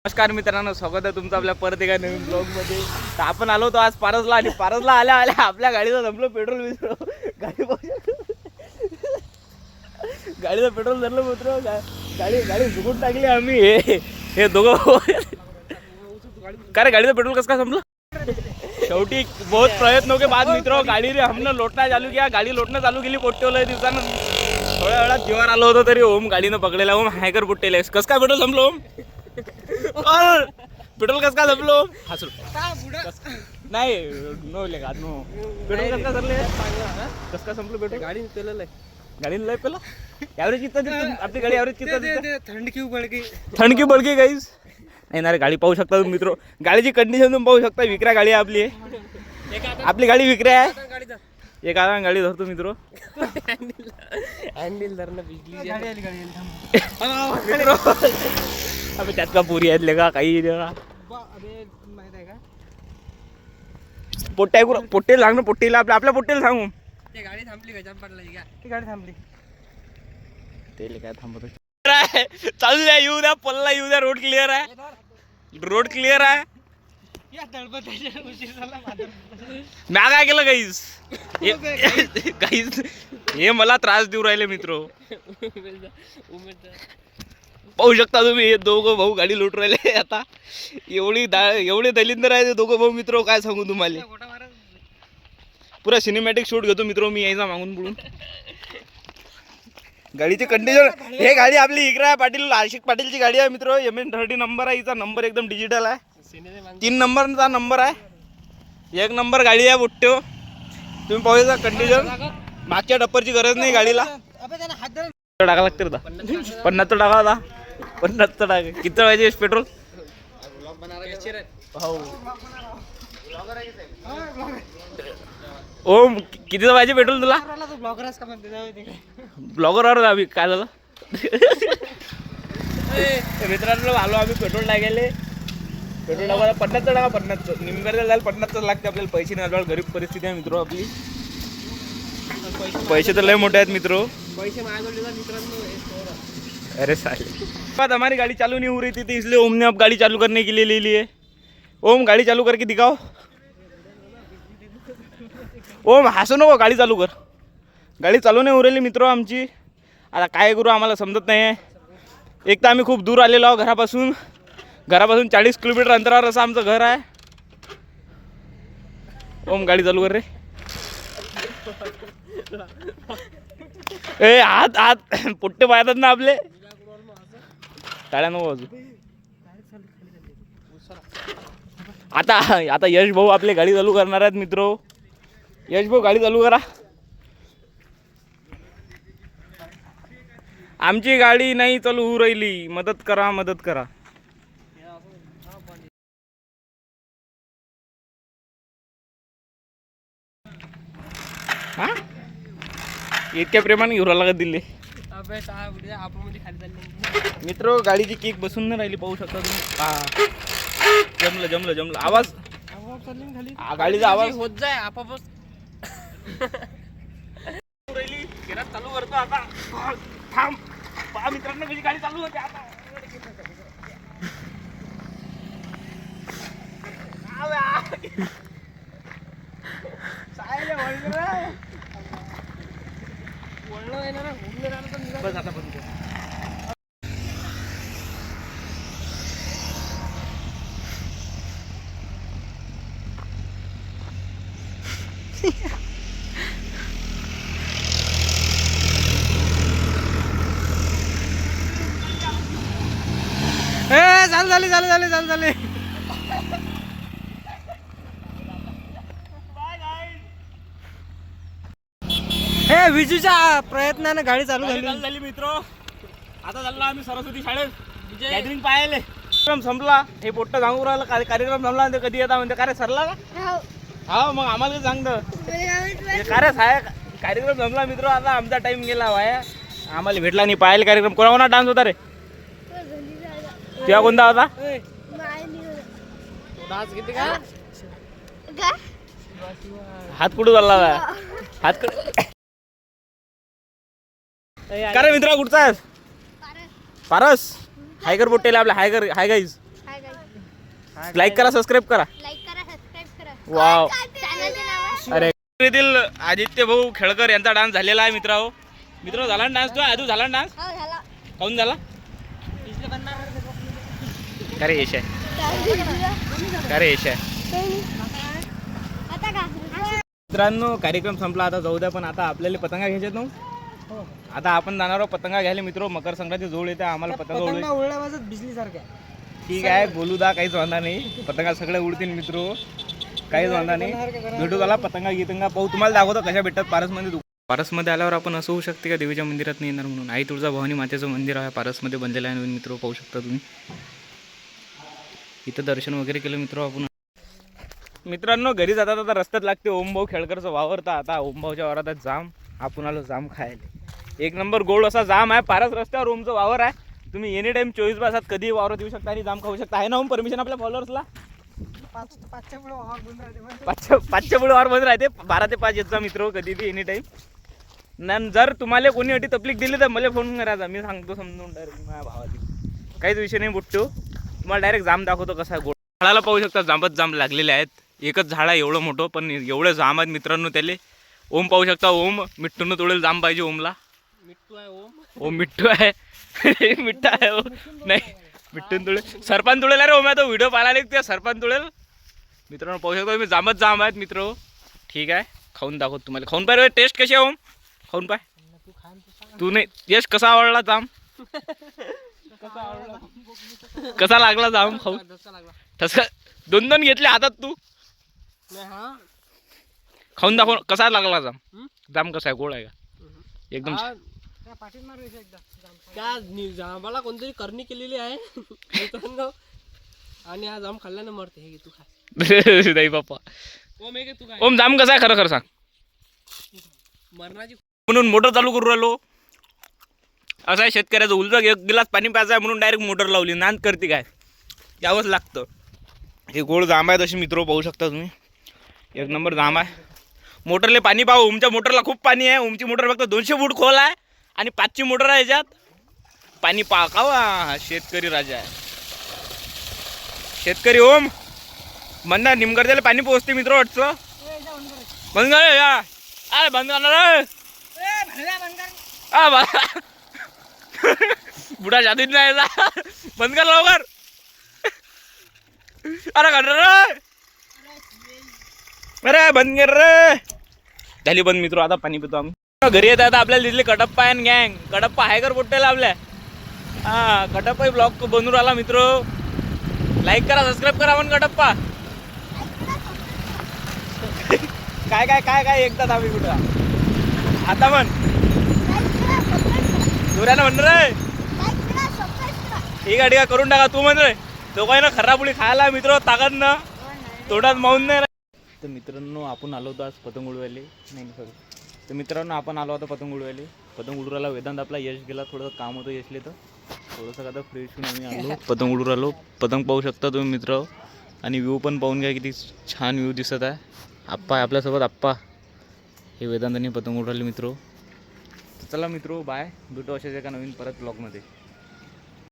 नमस्कार मित्रांनो, स्वागत आहे तुमचं आपल्या परत एका नवीन ब्लॉग मध्ये. तर आपण आलो होतो आज पारसला आणि पारसला आल्या आल्या आपल्या गाडीचं संपलं पेट्रोल मित्र. गाडीचं पेट्रोल धरलं मित्र. गाडी झुकून टाकली आम्ही. हे दोघं का रे गाडीचं पेट्रोल कसं काय संपलं. शेवटी बहुत प्रयत्नों के बाद मित्रों गाड़ी रे हमने लोटना चालू किया. गाडी लोटणं चालू केली पोट्टेवलं दिवसानं. थोड्या वेळात जीवावर आलो होतं तरी ओम गाडीनं पकडलेला. ओम हॅकर पोट्टेले कसं काय पेट्रोल संपलं. ओम पेट्रोल कसं काय संपलो. हसू नाही नो लेगा नो. पेट्रोल कसं काय धरले. कसं काय संपलं पेट्रोल. गाडी पेलेलं आहे. गाडीनं लय पेला. ॲव्हरेज किती आपली गाडी ॲव्हरेज किती. थंड की बळकी गाईस. नाही ना रे गाडी पाहू शकता तुम्ही मित्र. गाडीची कंडिशन तुम्ही पाहू शकता. विक्रा गाडी आपली आहे. आपली गाडी विक्रा आहे. एक आता गाडी धरतो मित्र. हँडल धरणं बिजली अबे त्यात का पुरी आहेत का काही पोट्टे सांग. पोट्टीला आपल्या पोट्टेला सांगू. गाडी थांबली का जंप पडला ती गाडी थांबली. ते काय थांबतो चालू द्या. येऊ द्या पल्ला येऊ द्या. रोड क्लिअर आहे. रोड क्लिअर आहे. म्या काय केलं गाईस. गाईस हे मला त्रास देऊ राहिले मित्र. पाहू शकता तुम्ही हे दोघं भाऊ गाडी लुटू राहिले. आता एवढे दलिंदर आहे ते दोघं भाऊ मित्र. काय सांगू तुम्हाला. पुरा सिनेमॅटिक शूट घेतो मित्र मी यायचा मागून पुढून. गाडीची कंडिशन. हे गाडी आपली इकरा पाटील आशिक पाटीलची गाडी आहे मित्र. MN30 नंबर आहे. हिचा नंबर एकदम डिजिटल आहे. 3 नंबरचा नंबर आहे. 1 नंबर गाडी आहे बुट्ट्यो. तुम्ही पाहू शकता कंडिशन. मागच्या टप्परची गरज नाही गाडीला. टाका लागते होता 50 टाका होता. 50 टाका किती पाहिजे पेट्रोल. ओम कितीचं पाहिजे पेट्रोल तुला. ब्लॉगरवर आम्ही काय झालं. मित्रांनो आलो आम्ही पेट्रोल टाकायले. पेट्रोल टाकायला 50 टाका. 50 निम्म्याला जायला 50 लागते आपल्याला. पैसे नाही आपल्याला गरीब परिस्थिती आहे मित्र आपली. पैसे तर लय मोठे आहेत मित्र. पैसे माझ्याकडे मित्रांनो. अरे साले हमारी गाड़ी चालू नहीं हो रही थी इसलिए ओम ने अब गाड़ी चालू करने के लिए ले लिए. ओम गाड़ी चालू करके दिखाओ. ओम हसू नको. गाडी चालू कर. गाडी चालू नाही उरली मित्र आमची. आता काय करू आम्हाला समजत नाही आहे. एक तर आम्ही खूप दूर आलेलो आहोत घरापासून. 40 किलोमीटर अंतरावर असं आमचं घर आहे. ओम गाडी चालू कर रे. ए हात पुट्टे पाहतात ना आपले. टाळ्या नको बाजू. आता यश भाऊ आपले गाडी चालू करणार आहेत मित्र. यश भाऊ गाडी चालू करा. आमची गाडी नाही चालू होऊ राहिली. मदत करा मदत करा. हा इतक्या प्रेमाने घेऊन लागत दिले मित्र. गाडीची किक बसून नाही राहिली पाहू शकता तुम्ही. जमलं आवाज. गाडीचा आवाज होत जाय आपापच. चालू करतो आता. थांब पहा मित्रांनो कशी गाडी चालू होते आता. बस आता बंद कर. चालू झाले. हे विजूच्या प्रयत्नाने गाडी चालू झाली मित्र. आता चाललो आम्ही सरस्वती शाळेत गॅदरिंग पाहायले. संपला. हे पोट्ट सांगू राहिला कार्यक्रम संपला. ते कधी येता म्हणते का रे सरला का. हा मग आम्हाला सांगतं का रे साहेब. कार्यक्रम संपला मित्र. आता आमचा टाइम गेला वाया. आम्हाला भेटला नाही पाहायला कार्यक्रम. कोणा डान्स होता रे. तुझा कोणता होता. डान्स किती का. हात कुठं चालला. हात कुठं का रे मित्रा कुठचा आहेस. पारस हायगर बोटेला आपला हाय गाईज. लाईक करा, सबस्क्राईब करा. लाईक करा, सबस्क्राईब करा. वाव. चॅनलचे नाव अरे येथील आदित्य भाऊ खेळकर यांचा डान्स झालेला आहे मित्रांनो. मित्र झाला ना डान्स? तो आदू झाला ना डान्स? हो झाला. काऊन झाला? अरे यश आहे, अरे यश आहे. आता का मित्रांनो कार्यक्रम संपला, आता जाऊ द्या. पण आता आपल्याला पतंगा घ्यायच्यात ना. आता आपण जाणार आहोत पतंगा घ्यायला. मित्र मकर संक्रांती जवळ येते, आम्हाला पतंगा उडवायची. उडल्या वाजत बिजली सारख्या. ठीक आहे, बोलू दा, काहीच वांधा नाही. पतंगा सगळे उडतील मित्र, काहीच वांधा नाही. भेटू झाला पतंगा गितंगा पाहू. तुम्हाला दाखवतो कशा भेटतात पारसमध्ये. पारसमध्ये आल्यावर आपण असं होऊ शकते का देवीच्या मंदिरात नाही येणार म्हणून. आई तुळजा भवानी मातेचं मंदिर आहे पारसमध्ये बनलेलं आहे नवीन मित्र, पाहू शकता तुम्ही. इथं दर्शन वगैरे केलं मित्र आपण. मित्रांनो घरी जातात आता रस्त्यात लागते ओमभाऊ खेळकरचं वावर. तर आता ओमभाऊच्या वावरात जाम, आपण आलो जाम खायला. एक नंबर गोड असा जाम आहे. पारस रस्त्यावर ओमचं वावर आहे. तुम्ही एनी टाइम 24 तासात कधी वावरात येऊ शकता आणि जाम खाऊ शकता. आहे ना ओम परमिशन आपल्या फॉलोअर्सला? 5च्या पुढे वावर बंद राहते. 5च्या पुढे वावर बंद राहते. 12 ते 5 येत जा मित्र कधी बी एनी टाइम. न जर तुम्हाला कोणी अटी तकलीफ दिली तर मला फोन करायचा, मी सांगतो समजून डायरेक्ट माझ्या भावाची. काहीच विषय नाही बुट्टू. तुम्हाला डायरेक्ट जाम दाखवतो कसा आहे गोड. झाडाला पाहू शकता जांबत जाम लागलेले आहेत. एकच झाड आहे एवढं मोठं, पण एवढं जाम आहेत मित्रांनो त्याले. ओम पाहू शकता, ओम मिठ्ठून तोडेल जाम पाहिजे ओमला. मिट्टू आहे ओम. ओम मिठ्ठू आहे. मिठ्ठा आहे ओ. नाही मिठ्ठून तुळेल, सरपंच तुळेल. अरे ओम्या तो व्हिडिओ पाहायला ते सरपंच तुळेल. मित्रांनो पाहू शकता मी जामच जाम आहेत मित्र. ठीक आहे, खाऊन दाखवतो तुम्हाला. खाऊन पाहिजे टेस्ट कशी आहे ओम? खाऊन पाय. तू नाही यश कसा आवडला जाम? कसा लागला जाम खाऊ? तसं 2-2 घेतले हातात तू. खाऊन दाखव कसा लागला जाम. जाम कसा आहे, गोड आहे का एकदम? त्या जांबाला कोणतरी करणी केलेली आहे मित्रांनो, आणि हा जाम खाल्ल्यानं मरते. हे तू खा. नाही बाप्पा. ओम हे तू काय ओम जाम कसा आहे खरं खरं सांग. मरणाची म्हणून मोटर चालू करू राहिलो. असं आहे शेतकऱ्याचं उलट. एक गिलास पाणी प्यायचं आहे म्हणून डायरेक्ट मोटर लावली. नांद करते काय, यावंच लागतं. हे गोड जांब आहे तशी मित्र पाहू शकता तुम्ही. एक नंबर जांब आहे. मोटरले पाणी पाहू. ओमच्या मोटरला खूप पाणी आहे. ओमची मोटर फक्त 200 फूट खोल आहे आणि 5ची मोटर आहे. याच्यात पाणी पाकावा. शेतकरी राजा आहे शेतकरी. ओम म्हणणार निमगर्जाला पाणी पोहोचते मित्र वाटचं. बंद कर या. अरे बंद करणार बुडा जादूच नाही बंद कर लवकर. अरे कर रे, अरे बंद कर रे. झाली बंद मित्र. आता पाणी पितो आम्ही. घरी येत आता आपल्याला दिसले कडप्पा आहे गँग. कडप्पा आहे कर पोट्याला आपल्या. हा कडप्पा ब्लॉग बनवून आला मित्र. लाईक करा, सबस्क्राईब करा म्हण कडप्पा. काय काय काय काय एकदा आम्ही कुठं आता म्हण दुऱ्यानं म्हण रे. ठीक आहे ठीक आहे करून टाका. तू म्हण रे. तो काही ना खराबुडी खायला मित्र ताकद ना तोंडात माऊन नाही. तर मित्रांनो आपण आलो होतो आज पतंग उडवायला. नाही सॉरी. तर मित्रांनो आपण आलो होतो पतंग उडवायला. पतंग उडवायला वेदांत आपला यश गेला. थोडंसं काम होतं यशले, तर थोडंसं आता फ्रेश होऊन आम्ही आलो पतंग उडून आलो. पतंग पाहू शकता तुम्ही मित्र. आणि व्ह्यू पण पाहून घ्या किती छान व्ह्यू दिसत आहे. आप्पा आहे आपल्यासोबत. आप्पा हे वेदांतांनी पतंग उडवले मित्र. चला मित्र बाय. भेटू अशाच एका नवीन परत ब्लॉगमध्ये.